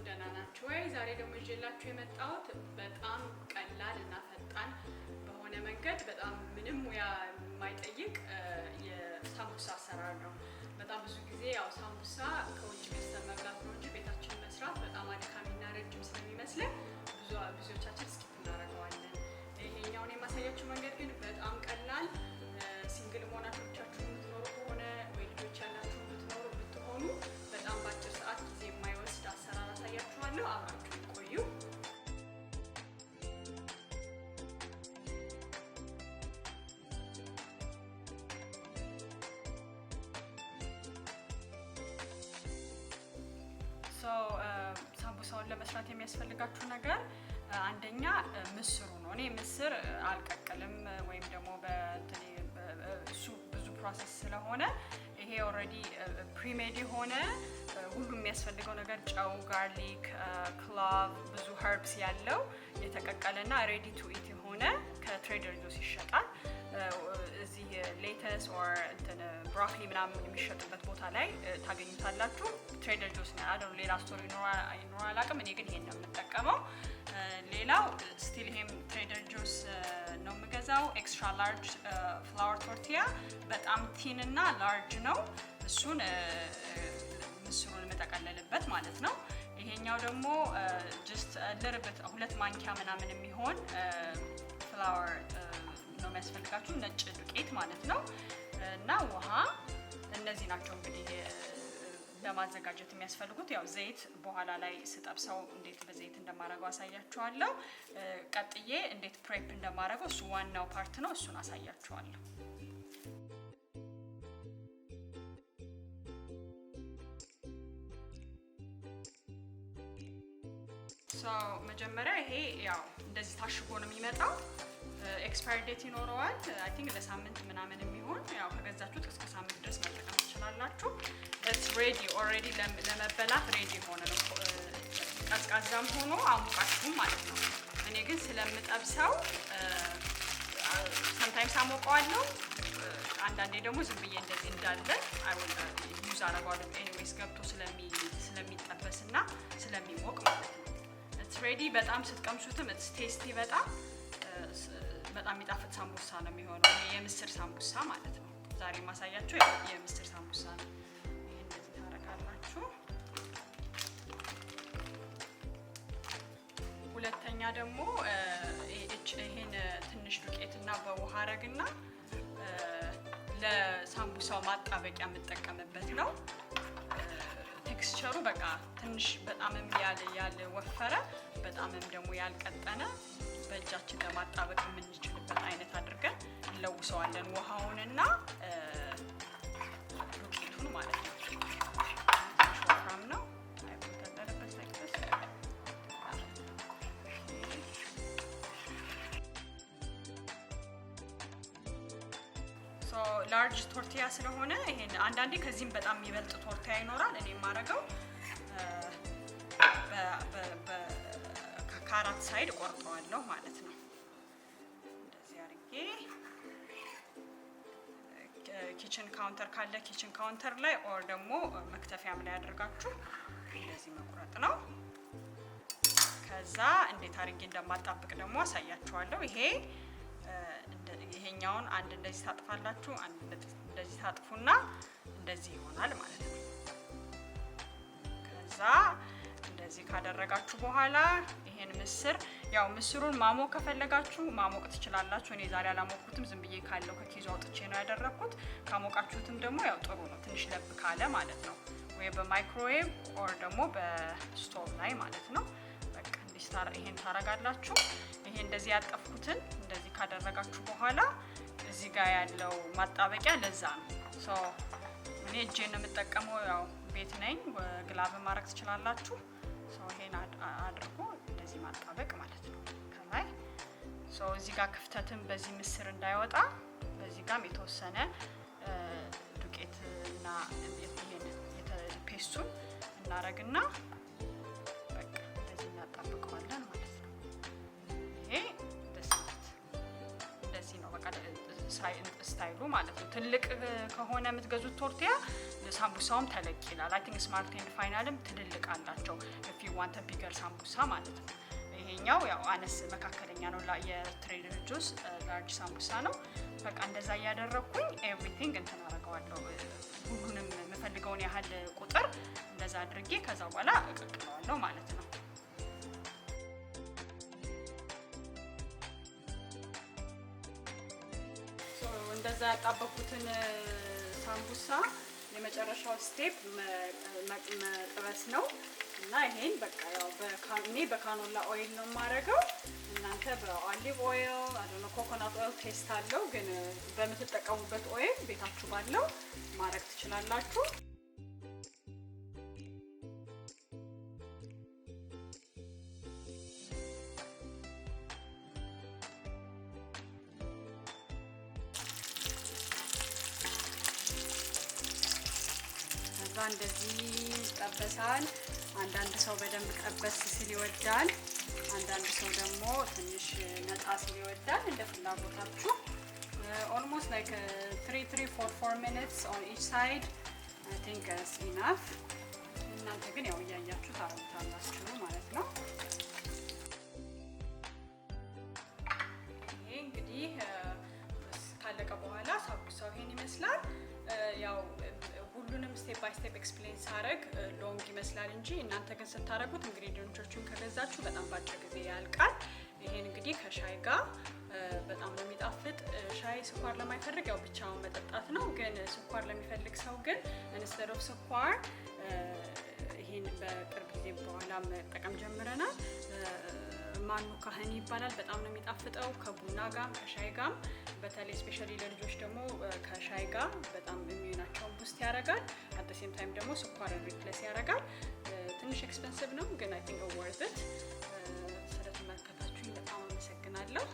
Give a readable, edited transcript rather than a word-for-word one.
ደህና ናችሁ ወይ? ዛሬ ደግሞ ይዤላችሁ የመጣሁት በጣም ቀላል እና ፈጣን በሆነ መንገድ በጣም ምንም ሙያ የማይጠይቅ የሳምቡሳ አሰራር ነው። በጣም ብዙ ጊዜ ያው ሳምቡሳ ከውጭ ገዝተን መብላት ነው እንጂ ቤታችን መስራት በጣም አድካሚና ረጅም ስለሚመስለን ብዙዎቻችን ስኪፕ እናደርገዋለን። ይሄኛውን የማሳያችሁ መንገድ ግን በጣም ቀላል ሲንግል መሆናችሁ ብቻችሁ የምትኖሩ ከሆነ ወይ ልጆች ያላችሁ ብትሆኑ በጣም በአጭር ሰዓት ጊዜ የማይወስድ አሰራር አሳያችኋለሁ። አብራችሁ ቆዩ። ሳምቡሳውን ለመስራት የሚያስፈልጋችሁ ነገር አንደኛ ምስሩ ነው። እኔ ምስር አልቀቀልም ወይም ደግሞ እሱ ብዙ ፕሮሰስ ስለሆነ ይሄ ኦልሬዲ ፕሪሜድ ሆነ ሁሉም የሚያስፈልገው ነገር ጨው፣ ጋርሊክ፣ ክሎቭ ብዙ ኸርብስ ያለው የተቀቀለና ሬዲ ቱ ኢት የሆነ ከትሬደር ጆስ ይሸጣል። እዚህ ሌተስ ኦር ብሮኮሊ ምናምን የሚሸጥበት ቦታ ላይ ታገኙታላችሁ። ትሬደር ጆስ ነው አይደል? ሌላ ስቶሪ ይኖራል አቅም። እኔ ግን ይሄን ነው የምጠቀመው። ሌላው ስቲል ሄም ትሬደር ጆስ ነው የምገዛው። ኤክስትራ ላርጅ ፍላወር ቶርቲያ በጣም ቲን እና ላርጅ ነው። እሱን ምስሩን የምጠቀለልበት ማለት ነው። ይሄኛው ደግሞ ጀስት ለርበት 2 ማንኪያ ምናምን የሚሆን ፍላወር ነው የሚያስፈልጋችሁ፣ ነጭ ዱቄት ማለት ነው እና ውሃ። እነዚህ ናቸው እንግዲህ ለማዘጋጀት የሚያስፈልጉት። ያው ዘይት በኋላ ላይ ስጠብሰው እንዴት በዘይት እንደማረገው አሳያችኋለሁ። ቀጥዬ እንዴት ፕሬፕ እንደማረገው እሱ ዋናው ፓርት ነው፣ እሱን አሳያችኋለሁ። መጀመሪያ ይሄ ያው እንደዚህ ታሽጎ ነው የሚመጣው። ኤክስፓየር ዴት ይኖረዋል። አይ ቲንክ ለሳምንት ምናምን የሚሆን ያው ከገዛችሁት እስከ ሳምንት ድረስ መጠቀም ትችላላችሁ። ኢትስ ሬዲ ኦልሬዲ ለመበላት ሬዲ ሆነ ነው። ቀዝቃዛም ሆኖ አሙቃችሁም ማለት ነው። እኔ ግን ስለምጠብሰው ሰምታይምስ አሞቀዋለሁ። አንዳንዴ ደግሞ ዝም ብዬ እንደዚህ እንዳለ ዩዝ አደርገዋለሁ። ኤኒዌይስ ገብቶ ስለሚጠበስና ስለሚሞቅ ማለት ነው። ኢትስ ሬዲ። በጣም ስትቀምሱትም ኢትስ ቴስቲ በጣም የሚጣፍጥ ሳምቡሳ ነው የሚሆነው። የምስር ሳምቡሳ ማለት ነው። ዛሬ ማሳያችሁ የምስር ሳምቡሳ ነው። ይሄ እንደዚህ ታረጋላችሁ። ሁለተኛ ደግሞ ይሄን ትንሽ ዱቄትና በውሃ አረግና ለሳምቡሳው ማጣበቂያ የምጠቀምበት ነው። ቴክስቸሩ በቃ ትንሽ በጣምም ያልወፈረ በጣምም ደግሞ ያልቀጠነ በእጃችን ለማጣበቅ የምንችልበት አይነት አድርገን እንለውሰዋለን። ውሃውንና ዱቄቱን ማለት ነው። ወፍራም ነው አይተደረበት ሳይከስ ላርጅ ቶርቲያ ስለሆነ ይሄን አንዳንዴ ከዚህም በጣም የሚበልጥ ቶርቲያ ይኖራል። እኔ የማረገው ከአራት ሳይድ ቆርጠዋለሁ ማለት ነው። እንደዚህ አድርጌ ኪችን ካውንተር ካለ ኪችን ካውንተር ላይ ኦር ደግሞ መክተፊያም ላይ አድርጋችሁ እንደዚህ መቁረጥ ነው። ከዛ እንዴት አድርጌ እንደማጣብቅ ደግሞ አሳያችኋለሁ። ይሄኛውን አንድ እንደዚህ ታጥፋላችሁ፣ አንድ እንደዚህ ታጥፉና እንደዚህ ይሆናል ማለት ነው። ከዛ እንደዚህ ካደረጋችሁ በኋላ ይሄን ምስር ያው ምስሩን ማሞቅ ከፈለጋችሁ ማሞቅ ትችላላችሁ። እኔ ዛሬ አላሞቅኩትም፣ ዝም ብዬ ካለው ከኪሱ አውጥቼ ነው ያደረኩት። ካሞቃችሁትም ደግሞ ያው ጥሩ ነው፣ ትንሽ ለብ ካለ ማለት ነው። ወይ በማይክሮዌቭ ኦር ደግሞ በስቶቭ ላይ ማለት ነው። በቃ ይሄን ታረጋላችሁ። ይሄ እንደዚህ ያጠፍኩትን እንደዚህ ካደረጋችሁ በኋላ እዚህ ጋር ያለው ማጣበቂያ ለዛ ነው። እኔ እጄን ነው የምጠቀመው፣ ያው ቤት ነኝ። ግላብ ማድረግ ትችላላችሁ። ይሄን አድርጎ እንደዚህ ማጣበቅ ማለት ነው ከላይ። እዚህ ጋር ክፍተትም በዚህ ምስር እንዳይወጣ በዚህ ጋርም የተወሰነ ዱቄትና ይሄን ፔስቱን እናረግና በቃ እንደዚህ እናጣብቀዋለን ማለት ነው። ይሄ እንደዚህ ነው በቃ ስታይሉ ማለት ነው። ትልቅ ከሆነ የምትገዙት ቶርቲያ ሳምቡሳውም ተለቅ ይላል። አይ ቲንክ ስማርት ኤንድ ፋይናልም ትልልቅ አላቸው if you want a bigger ሳምቡሳ ማለት ነው። ይሄኛው ያው አነስ መካከለኛ ነው የትሬደር ጁስ ላርጅ ሳምቡሳ ነው። በቃ እንደዛ ያደረኩኝ ኤቭሪቲንግ እንትን አደርገዋለሁ ሁሉንም የምፈልገውን ያህል ቁጥር እንደዛ አድርጌ ከዛ በኋላ እቀቅለዋለሁ ማለት ነው። እንደዛ ያጣበቁትን ሳምቡሳ የመጨረሻው ስቴፕ መጥበስ ነው እና ይሄን በቃ ያው እኔ በካኖላ ኦይል ነው የማደርገው። እናንተ በኦሊቭ ኦይል አዶኖ ኮኮናት ኦይል ቴስት አለው፣ ግን በምትጠቀሙበት ኦይል ቤታችሁ ባለው ማድረግ ትችላላችሁ። እንደዚህ ጠበሳል። አንዳንድ ሰው በደንብ ጠበስ ሲል ይወዳል፣ አንዳንድ ሰው ደግሞ ትንሽ ነጣ ሲል ይወዳል። እንደ ፍላጎታችሁ almost like 3-4 minutes on each side I think is enough። እናንተ ግን ያው እያያችሁ ታረጋላችሁ ማለት ነው። ይሄ እንግዲህ ካለቀ በኋላ ሳምቡሳው ይሄን ይመስላል። ያው ሁሉንም ስቴፕ ባይ ስቴፕ ኤክስፕሌን ሳረግ ሎንግ ይመስላል እንጂ እናንተ ግን ስታረጉት ኢንግሪዲየንቶቹን ከገዛችሁ በጣም ባጭር ጊዜ ያልቃል። ይሄን እንግዲህ ከሻይ ጋር በጣም ነው የሚጣፍጥ። ሻይ ስኳር ለማይፈልግ ያው ብቻውን መጠጣት ነው፣ ግን ስኳር ለሚፈልግ ሰው ግን ኢንስቴድ ኦፍ ስኳር ይሄን በቅርብ ጊዜ በኋላ መጠቀም ጀምረናል። ማኑ ካህኒ ይባላል። በጣም ነው የሚጣፍጠው ከቡና ጋር ከሻይ ጋር። በተለይ ስፔሻሊ ለልጆች ደግሞ ከሻይ ጋር በጣም ኢሚዩናቸውን ቡስት ያደርጋል። አት ዘ ሴም ታይም ደግሞ ስኳርን ሪፕሌስ ያደርጋል። ትንሽ ኤክስፔንሲቭ ነው፣ ግን አይ ቲንክ ወርዝ ኢት። ስለተመለከታችሁኝ በጣም አመሰግናለሁ።